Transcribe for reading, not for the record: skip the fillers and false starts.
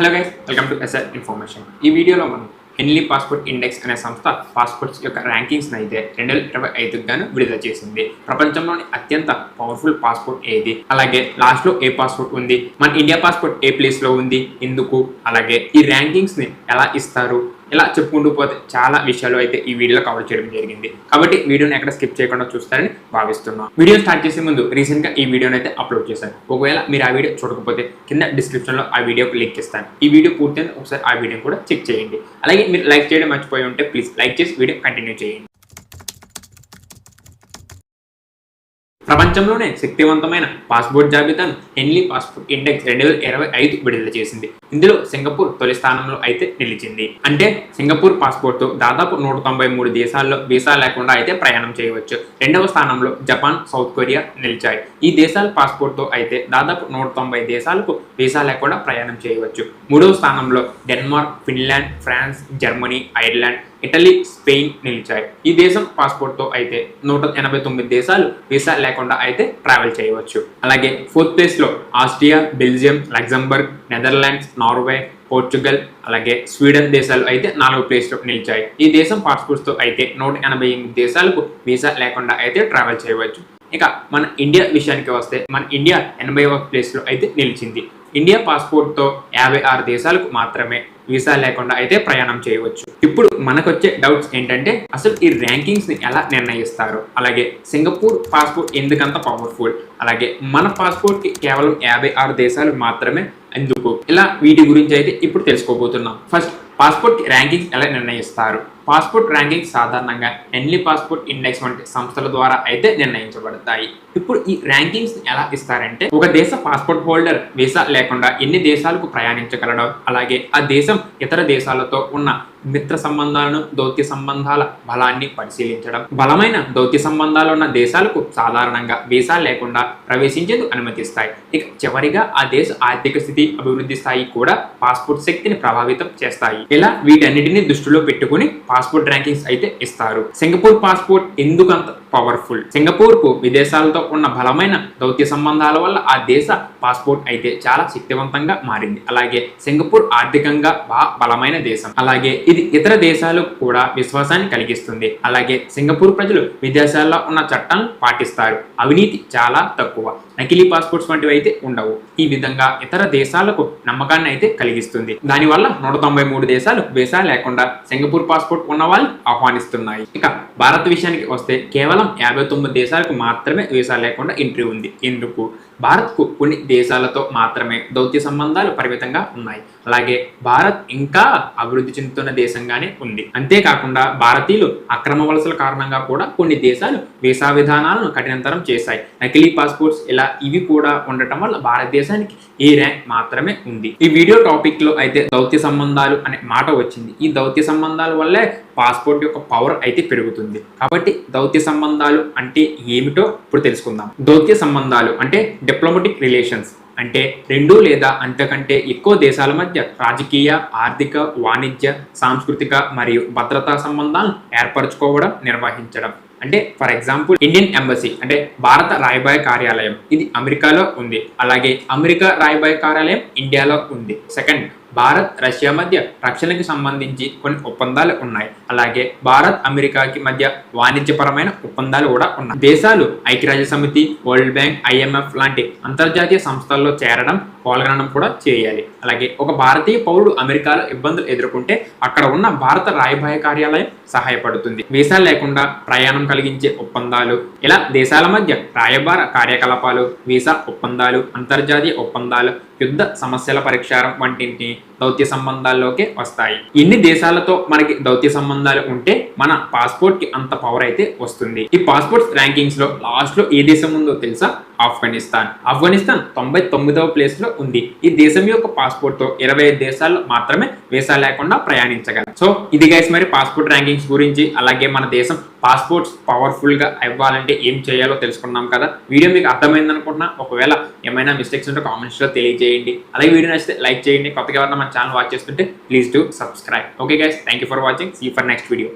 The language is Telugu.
Hello guys, welcome to SR information. ఈ వీడియోలో మనం హెన్లీ పాస్పోర్ట్ ఇండెక్స్ అనే సంస్థ పాస్పోర్ట్స్ యొక్క ర్యాంకింగ్స్ని అయితే 2025 గాను విడుదల చేసింది. ప్రపంచంలోని అత్యంత పవర్ఫుల్ పాస్పోర్ట్ ఏది, అలాగే లాస్ట్లో ఏ పాస్పోర్ట్ ఉంది, మన ఇండియా పాస్పోర్ట్ ఏ ప్లేస్లో ఉంది, ఎందుకు, అలాగే ఈ ర్యాంకింగ్స్ని ఎలా ఇస్తారు, ఇలా చెప్పుకుంటూ పోతే చాలా విషయాలు అయితే ఈ వీడియోలో కవర్ చేయడం జరిగింది. కాబట్టి వీడియోని ఎక్కడ స్కిప్ చేయకుండా చూస్తారని భావిస్తున్నాం. వీడియో స్టార్ట్ చేసే ముందు రీసెంట్గా ఈ వీడియోని అయితే అప్లోడ్ చేశాను. ఒకవేళ మీరు ఆ వీడియో చూడకపోతే కింద డిస్క్రిప్షన్లో ఆ వీడియోకి లింక్ ఇస్తాను. ఈ వీడియో పూర్తయింది, ఒకసారి ఆ వీడియోని కూడా చెక్ చేయండి. అలాగే మీరు లైక్ చేయడం మర్చిపోయి ఉంటే ప్లీజ్ లైక్ చేసి వీడియో కంటిన్యూ చేయండి. ప్రపంచంలోనే శక్తివంతమైన పాస్పోర్ట్ జాబితాను హెన్లీ పాస్పోర్ట్ ఇండెక్స్ 2025 విడుదల చేసింది. ఇందులో సింగపూర్ తొలి స్థానంలో అయితే నిలిచింది. అంటే సింగపూర్ పాస్పోర్ట్తో దాదాపు 193 దేశాల్లో వీసా లేకుండా అయితే ప్రయాణం చేయవచ్చు. రెండవ స్థానంలో జపాన్, సౌత్ కొరియా నిలిచాయి. ఈ దేశాల పాస్పోర్ట్తో అయితే దాదాపు 190 దేశాలకు వీసా లేకుండా ప్రయాణం చేయవచ్చు. మూడవ స్థానంలో Denmark, Finland, France, Germany, Ireland, Italy, Spain నిలిచాయి. ఈ దేశం పాస్పోర్ట్తో అయితే 189 దేశాలు వీసా లేకుండా అయితే ట్రావెల్ చేయవచ్చు. అలాగే ఫోర్త్ ప్లేస్లో Austria, Belgium, Luxembourg, Netherlands, Norway, Portugal, అలాగే స్వీడన్ దేశాలు అయితే 4వ ప్లేస్లో నిలిచాయి. ఈ దేశం పాస్పోర్ట్స్తో అయితే 188 దేశాలకు వీసా లేకుండా అయితే ట్రావెల్ చేయవచ్చు. ఇక మన ఇండియా విషయానికి వస్తే మన ఇండియా 80వ ప్లేస్లో అయితే నిలిచింది. ఇండియా పాస్పోర్ట్తో 56 దేశాలకు మాత్రమే వీసా లేకుండా అయితే ప్రయాణం చేయవచ్చు. ఇప్పుడు మనకొచ్చే డౌట్స్ ఏంటంటే అసలు ఈ ర్యాంకింగ్స్ని ఎలా నిర్ణయిస్తారు, అలాగే సింగపూర్ పాస్పోర్ట్ ఎందుకంత పవర్ఫుల్, అలాగే మన పాస్పోర్ట్కి కేవలం 56 దేశాలు మాత్రమే ఎందుకు, ఇలా వీటి గురించి అయితే ఇప్పుడు తెలుసుకోబోతున్నాం. ఫస్ట్, పాస్పోర్ట్ ర్యాంకింగ్స్ ఎలా నిర్ణయిస్తారు. పాస్పోర్ట్ ర్యాంకింగ్స్ సాధారణంగా హెన్లీ పాస్పోర్ట్ ఇండెక్స్ వంటి సంస్థల ద్వారా అయితే నిర్ణయించబడతాయి. ఇప్పుడు ఈ ర్యాంకింగ్స్ ఎలా ఇస్తారంటే ఒక దేశ పాస్పోర్ట్ హోల్డర్ వీసా లేకుండా ఎన్ని దేశాలకు ప్రయాణించగలడం, అలాగే ఆ దేశం ఇతర దేశాలతో ఉన్న మిత్ర సంబంధాలను, దౌత్య సంబంధాల బలాన్ని పరిశీలించడం. బలమైన దౌత్య సంబంధాలు ఉన్న దేశాలకు సాధారణంగా వీసా లేకుండా ప్రవేశించేందుకు అనుమతిస్తాయి. ఇక చివరిగా ఆ దేశ ఆర్థిక స్థితి, అభివృద్ధి స్థాయి కూడా పాస్పోర్ట్ శక్తిని ప్రభావితం చేస్తాయి. ఇలా వీటన్నిటిని దృష్టిలో పెట్టుకుని పాస్పోర్ట్ ర్యాంకింగ్స్ అయితే ఇస్తారు. సింగపూర్ పాస్పోర్ట్ ఎందుకంత పవర్ఫుల్. సింగపూర్ కు విదేశాలతో ఉన్న బలమైన దౌత్య సంబంధాల వల్ల ఆ దేశ పాస్పోర్ట్ అయితే చాలా శక్తివంతంగా మారింది. అలాగే సింగపూర్ ఆర్థికంగా బలమైన దేశం. అలాగే ఇది ఇతర దేశాలకు కూడా విశ్వాసాన్ని కలిగిస్తుంది. అలాగే సింగపూర్ ప్రజలు విదేశాల్లో ఉన్న చట్టాలను పాటిస్తారు. అవినీతి చాలా తక్కువ. నకిలీ పాస్పోర్ట్స్ వంటివి అయితే ఉండవు. ఈ విధంగా ఇతర దేశాలకు నమ్మకాన్ని అయితే కలిగిస్తుంది. దానివల్ల 193 దేశాలు వీసా లేకుండా సింగపూర్ పాస్పోర్ట్ ఉన్న వాళ్ళు ఆహ్వానిస్తున్నాయి. ఇక భారత్ విషయానికి వస్తే కేవలం 59 దేశాలకు మాత్రమే వీసా లేకుండా ఎంట్రీ ఉంది. ఎందుకు? భారత్కు కొన్ని దేశాలతో మాత్రమే దౌత్య సంబంధాలు పరిమితంగా ఉన్నాయి. అలాగే భారత్ ఇంకా అభివృద్ధి చెందుతున్న దేశంగానే ఉంది. అంతేకాకుండా భారతీయులు అక్రమ వలసల కారణంగా కూడా కొన్ని దేశాలు వీసా విధానాలను కఠినతరం చేశాయి. నకిలీ పాస్పోర్ట్స్ ఇలా ఇవి కూడా ఉండటం వల్ల భారతదేశానికి ఈ ర్యాంక్ మాత్రమే ఉంది. ఈ వీడియో టాపిక్ లో అయితే దౌత్య సంబంధాలు అనే మాట వచ్చింది. ఈ దౌత్య సంబంధాల వల్లే పాస్పోర్ట్ యొక్క పవర్ అయితే పెరుగుతుంది. కాబట్టి దౌత్య సంబంధాలు అంటే ఏమిటో ఇప్పుడు తెలుసుకుందాం. దౌత్య సంబంధాలు అంటే డిప్లొమాటిక్ రిలేషన్స్, అంటే 2 లేదా అంతకంటే ఎక్కువ దేశాల మధ్య రాజకీయ, ఆర్థిక, వాణిజ్య, సాంస్కృతిక మరియు భద్రతా సంబంధాలను ఏర్పరచుకోవడం, నిర్వహించడం. అంటే ఫర్ ఎగ్జాంపుల్ ఇండియన్ ఎంబసీ అంటే భారత రాయబార కార్యాలయం, ఇది అమెరికాలో ఉంది. అలాగే అమెరికా రాయబార కార్యాలయం ఇండియాలో ఉంది. సెకండ్, భారత్ రష్యా మధ్య రక్షణకి సంబంధించి కొన్ని ఒప్పందాలు ఉన్నాయి. అలాగే భారత్ అమెరికాకి మధ్య వాణిజ్యపరమైన ఒప్పందాలు కూడా ఉన్నాయి. దేశాలు ఐక్యరాజ్య సమితి, వరల్డ్ బ్యాంక్, IMF లాంటి అంతర్జాతీయ సంస్థల్లో చేరడం, పాల్గొనడం కూడా చేయాలి. అలాగే ఒక భారతీయ పౌరుడు అమెరికాలో ఇబ్బందులు ఎదుర్కొంటే అక్కడ ఉన్న భారత రాయబార కార్యాలయం సహాయపడుతుంది. వీసా లేకుండా ప్రయాణం కలిగించే ఒప్పందాలు, ఇలా దేశాల మధ్య రాయబార కార్యకలాపాలు, వీసా ఒప్పందాలు, అంతర్జాతీయ ఒప్పందాలు, యుద్ధ సమస్యల పరిష్కారం వంటింటి దౌత్య సంబంధాల్లోకే వస్తాయి. ఎన్ని దేశాలతో మనకి దౌత్య సంబంధాలు ఉంటే మన పాస్పోర్ట్ కి అంత పవర్ అయితే వస్తుంది. ఈ పాస్పోర్ట్స్ ర్యాంకింగ్స్ లో లాస్ట్ లో ఏ దేశం ఉందో తెలుసా? ఆఫ్ఘనిస్తాన్. 99వ ప్లేస్ లో ఉంది. ఈ దేశం యొక్క పాస్పోర్ట్ తో 25 దేశాల్లో మాత్రమే వీసా లేకుండా ప్రయాణించగలరు. సో ఇది గైస్ మరి పాస్పోర్ట్ ర్యాంకింగ్స్ గురించి. అలాగే మన దేశం పాస్పోర్ట్స్ పవర్ఫుల్ గా అవ్వాలంటే ఏం చేయాలో తెలుసుకున్నాం కదా. వీడియో మీకు అర్థమైంది అనుకుంటున్నా. ఒకవేళ ఏమైనా మిస్టేక్స్ ఉంటే కామెంట్స్ లో తెలియజేయండి. అలాగే వీడియో నచ్చితే లైక్ చేయండి. కొత్తగా ఎవరైనా మన ఛానల్ వాచ్ చేస్తుంటే please do subscribe. Okay guys, thank you for watching. See you for next video.